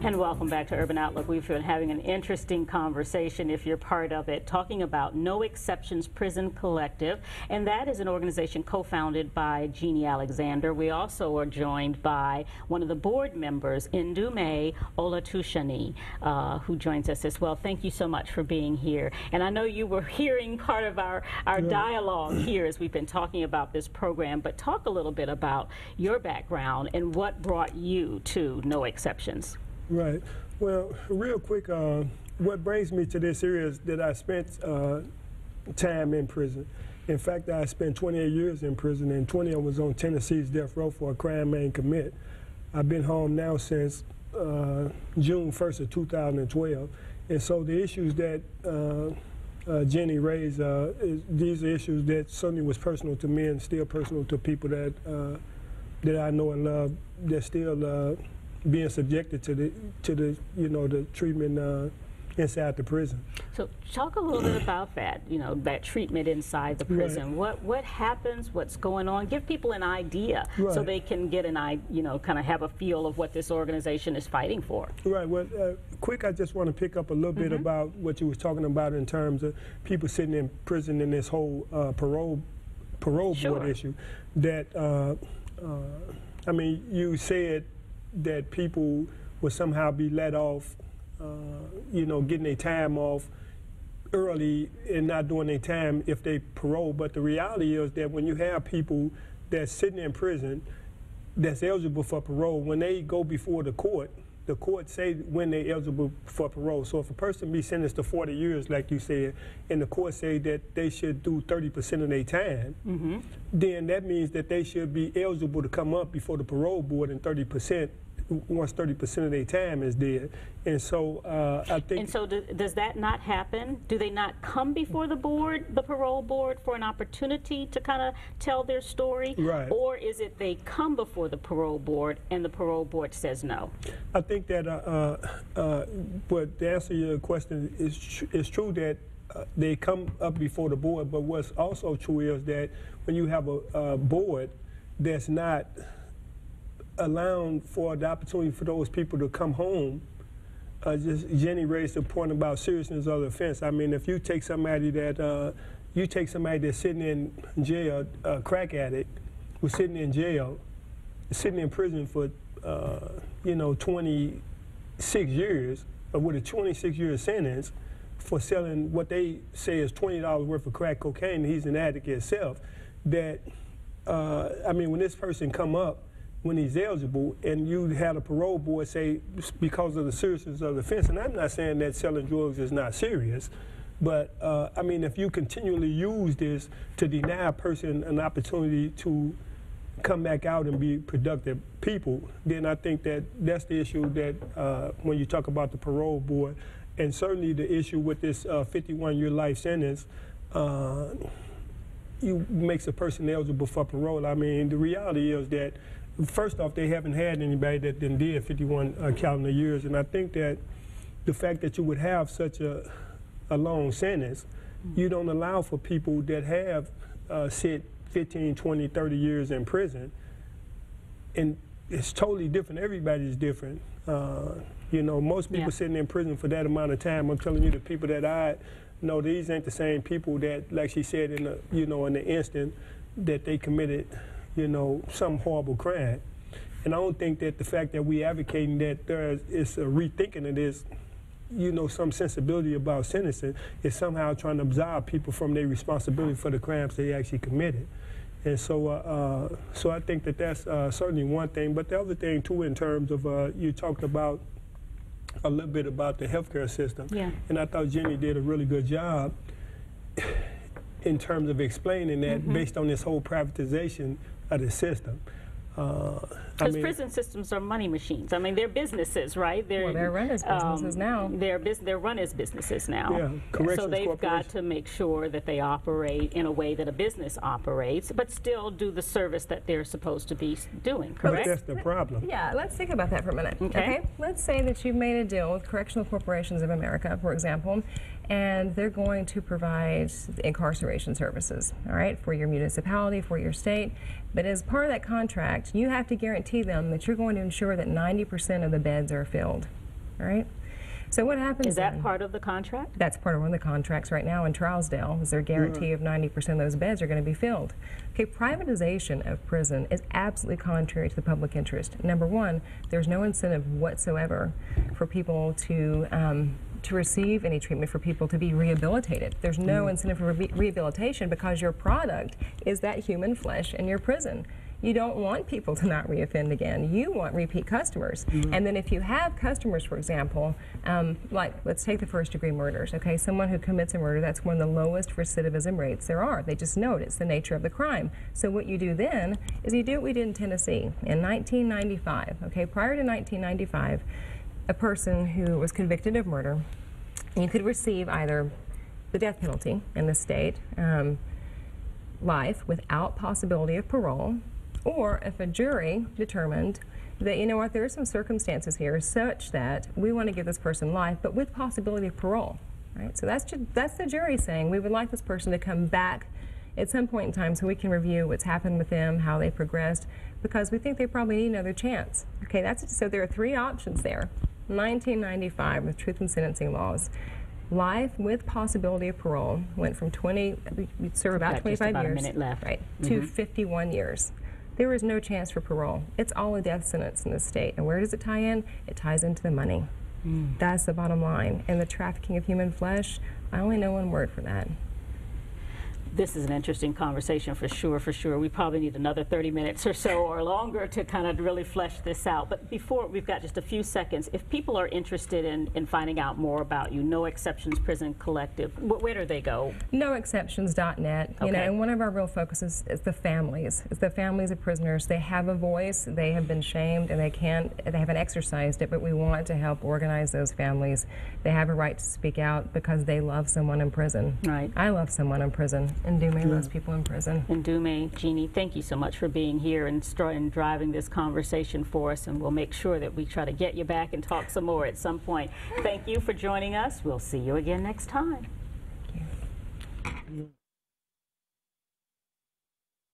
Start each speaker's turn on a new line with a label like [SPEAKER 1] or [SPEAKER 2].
[SPEAKER 1] And welcome back to Urban Outlook. We've been having an interesting conversation, if you're part of it, talking about No Exceptions Prison Collective, and that is an organization co-founded by Jeannie Alexander. We also are joined by one of the board members, Ndume Olatushani, who joins us as well. Thank you so much for being here. And I know you were hearing part of our dialogue here as we've been talking about this program, but talk a little bit about your background and what brought you to No Exceptions.
[SPEAKER 2] Right. Well, real quick, what brings me to this area is that I spent time in prison. In fact, I spent 28 years in prison, and 20 of them was on Tennessee's death row for a crime I ain't commit. I've been home now since June 1st of 2012. And so the issues that Jenny raised, these are issues that certainly was personal to me and still personal to people that I know and love, that still being subjected to the the treatment inside the prison.
[SPEAKER 1] So talk a little bit about that, that treatment inside the prison.
[SPEAKER 2] Right.
[SPEAKER 1] What happens, what's going on? Give people an idea so they can get an idea, kind of have a feel of what this organization is fighting for.
[SPEAKER 2] Right. Well, quick, I just want to pick up a little bit about what you was talking about in terms of people sitting in prison in this whole parole board issue. That I mean, you said that people will somehow be let off, getting their time off early and not doing their time if they parole. But the reality is that when you have people that's sitting in prison that's eligible for parole, when they go before the court say when they're eligible for parole. So if a person be sentenced to 40 years, like you said, and the court say that they should do 30% of their time, then that means that they should be eligible to come up before the parole board in 30%. Once 30% of their time is dead. And so I think... And so
[SPEAKER 1] does that not happen? Do they not come before the board, the parole board, for an opportunity to kind of tell their story?
[SPEAKER 2] Right.
[SPEAKER 1] Or is it they come before the parole board and the parole board says no?
[SPEAKER 2] I think that, but to answer your question, it's true that they come up before the board, but what's also true is that when you have a board that's not allowing for the opportunity for those people to come home. Jenny raised the point about seriousness of the offense. I mean, if you take somebody that's sitting in jail, a crack addict, who's sitting in jail, sitting in prison for 26 years, with a 26-year sentence for selling what they say is $20 worth of crack cocaine, he's an addict himself. That I mean, when this person come up, when he's eligible, and you had a parole board say because of the seriousness of the offense, and I'm not saying that selling drugs is not serious, but I mean, if you continually use this to deny a person an opportunity to come back out and be productive people, then I think that that's the issue that when you talk about the parole board, and certainly the issue with this 51-year life sentence, makes a person eligible for parole. I mean, the reality is that first off, they haven't had anybody that did 51 calendar years, and I think that the fact that you would have such a long sentence, you don't allow for people that have sit 15, 20, 30 years in prison, and it's totally different. Everybody's different. Most people sitting in prison for that amount of time, I'm telling you, the people that I know, these ain't the same people that, like she said, in the in the instant that they committed some horrible crime. And I don't think that the fact that we advocating that there is a rethinking of this, some sensibility about sentencing is somehow trying to absolve people from their responsibility for the crimes they actually committed. And so, so I think that that's certainly one thing. But the other thing too, in terms of you talked about a little bit about the healthcare system, and I thought Jenny did a really good job in terms of explaining that based on this whole privatization of the system.
[SPEAKER 1] Because prison systems are money machines. I mean, they're businesses, right?
[SPEAKER 3] They're run as businesses now.
[SPEAKER 1] They're run as businesses now.
[SPEAKER 2] Yeah, corrections.
[SPEAKER 1] So they've got to make sure that they operate in a way that a business operates, but still do the service that they're supposed to be doing, correct?
[SPEAKER 2] But that's the problem.
[SPEAKER 3] Yeah, let's think about that for a minute. Okay? Let's say that you've made a deal with Correctional Corporations of America, for example, and they're going to provide incarceration services, all right, for your municipality, for your state. But as part of that contract, you have to guarantee them that you're going to ensure that 90% of the beds are filled. all right? So what happens
[SPEAKER 1] Is that
[SPEAKER 3] then?
[SPEAKER 1] part of the contract?
[SPEAKER 3] That's part of one of the contracts right now in Trousdale, is their guarantee of 90% of those beds are going to be filled. Okay, privatization of prison is absolutely contrary to the public interest. Number one, there's no incentive whatsoever for people to receive any treatment, for people to be rehabilitated. There's no incentive for rehabilitation because your product is that human flesh in your prison. You don't want people to not reoffend again. You want repeat customers. And then if you have customers, for example, like let's take the first-degree murders, okay? Someone who commits a murder, that's one of the lowest recidivism rates there are. They just know it. It's the nature of the crime. So what you do then is you do what we did in Tennessee in 1995, okay? Prior to 1995, a person who was convicted of murder, you could receive either the death penalty in the state, life without possibility of parole, or if a jury determined that, you know what, there are some circumstances here such that we want to give this person life, but with possibility of parole, right? So that's the jury saying we would like this person to come back at some point in time so we can review what's happened with them, how they progressed, because we think they probably need another chance. Okay, so there are three options there. 1995 with truth in sentencing laws. Life with possibility of parole went from you'd serve about 25
[SPEAKER 1] about
[SPEAKER 3] years,
[SPEAKER 1] a minute left.
[SPEAKER 3] Right, to 51 years. There is no chance for parole. It's all a death sentence in the state. And where does it tie in? It ties into the money. That's the bottom line. And the trafficking of human flesh, I only know one word for that.
[SPEAKER 1] This is an interesting conversation for sure, for sure. We probably need another 30 minutes or so or longer to kind of really flesh this out. But before, we've got just a few seconds. If people are interested in finding out more about you, No Exceptions Prison Collective, where do they go?
[SPEAKER 3] NoExceptions.net. You know, and one of our real focuses is the families. It's the families of prisoners. They have a voice. They have been shamed and they haven't exercised it, but we want to help organize those families. They have a right to speak out because they love someone in prison.
[SPEAKER 1] Right.
[SPEAKER 3] I love someone in prison. Ndume loves people in prison.
[SPEAKER 1] Ndume, Jeannie, thank you so much for being here and driving this conversation for us, and we'll make sure that we try to get you back and talk some more at some point. Thank you for joining us. We'll see you again next time.
[SPEAKER 3] Thank you.